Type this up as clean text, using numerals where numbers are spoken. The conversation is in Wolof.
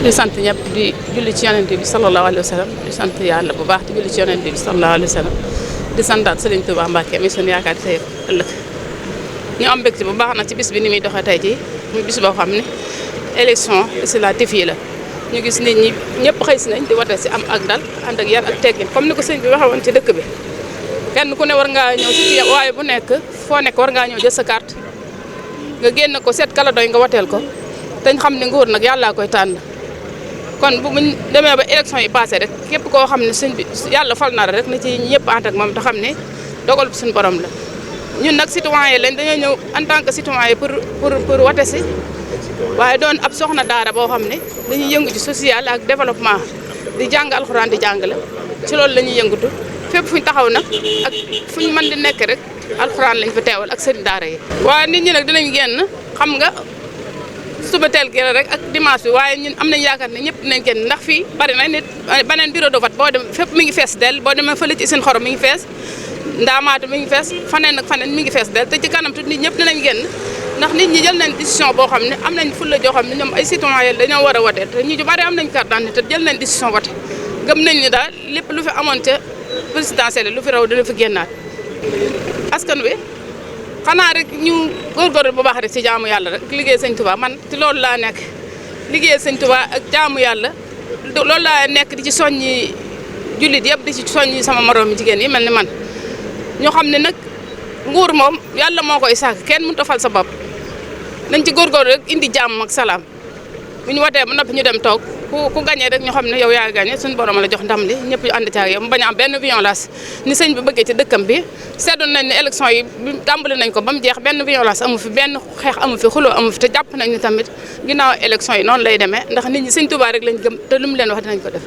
di sant ñëpp di julli ci yonent bi sallallahu alayhi wa sallam di sant yàlla bu baax di julli ci yonent bi sallallahu alayhi wa sallam di santaat Serigne Touba Mbacké mi sunu yaakaar tey ëllëg ñu am mbégte bu baax nag ci bis bi ni muy doxee tey jii muy bis boo xam ne élection législative yi la ñu gis nit ñi ñëpp xëy si nañ di wate si am ak dal ànd ak yar ak teggin comme ni ko sëñ bi waxee woon ci dëkk bi kenn ku ne war ngaa ñëw ci waaye bu nekk foo nekk war ngaa ñëw jël sa carte nga génn ko seet kala doy nga wateel ko te ñu xam ne nguur nag yàllaa koy tànn kon bu ñu demee ba élection yi passé rek képp koo xam ne sëñ bi yàlla fal na rek na ci ñëpp ànd ak moom te xam ne dogal suñu borom la ñun nag citoyen lañ dañoo ñëw en tant que citoyen pour wate si waaye doon ab soxna daara boo xam ne dañuy yëngu ci social ak développement di jàng alxuraan di jàngale ci loolu la ñuy yëngatu fépp fu ñu taxaw nag ak fu ñu mën di nekk rek alxuraan lañ fa teewal ak sëriñ daara yi. waaye nit ñi nag dinañ génn xam nga suba teel gi rek ak dimanche bi waaye ñun am nañ yaakaar ne ñëpp dinañ génn ndax fii bari na nit beneen bureau de vote boo dem fépp mi ngi fees del boo demee fële ci seen xorom mi ngi fees ndaamaatu mi ngi fees faneen ak faneen mi ngi fees del te ci kanam tuuti nit ñëpp dinañ génn ndax nit ñi jël nañ décision boo xam ne am nañ fulla joo xam ne ñoom ay citoyen dañoo war a wote te ñu bari am nañ carte d'identité te jël nañ décision wote gëm nañ ni daal lépp lu fi amoon ca présidentielle lu fi raw dina fi génnaat askan wi xanaa rek ñu góorgóorlu bu baax rek ci jaamu yàlla rek liggéey sëñ Touba man ci loolu laa nekk liggéey sëñ Touba ak jaamu yàlla loolu laa nekk di ci soññi jullit yëpp di ci soññi sama moroomi jigéen yi mel ni man ñoo xam ne nag nguur moom yàlla moo koy sàkk kenn mënut a fal sa bopp nañ ci góorgóorlu rek indi jàmm ak salaam bu ñu watee ba noppi ñu dem toog ku gagné rek ñu xam ne yow yaa gagné suñu borom la jox ndam li ñëpp ñu ànd ci ak yow mu bañ a am benn violence ni sëñ bi bëggee ci dëkkam bi seddoon nañ ne élection yi tàmbali nañ ko ba mu jeex benn violence amu fi benn xeex amu fi xuloo amu fi te jàpp nañ ni tamit ginnaaw élection yi noonu lay demee ndax nit ñi sëñ Touba rek lañ gëm te lu mu leen wax dinañ ko def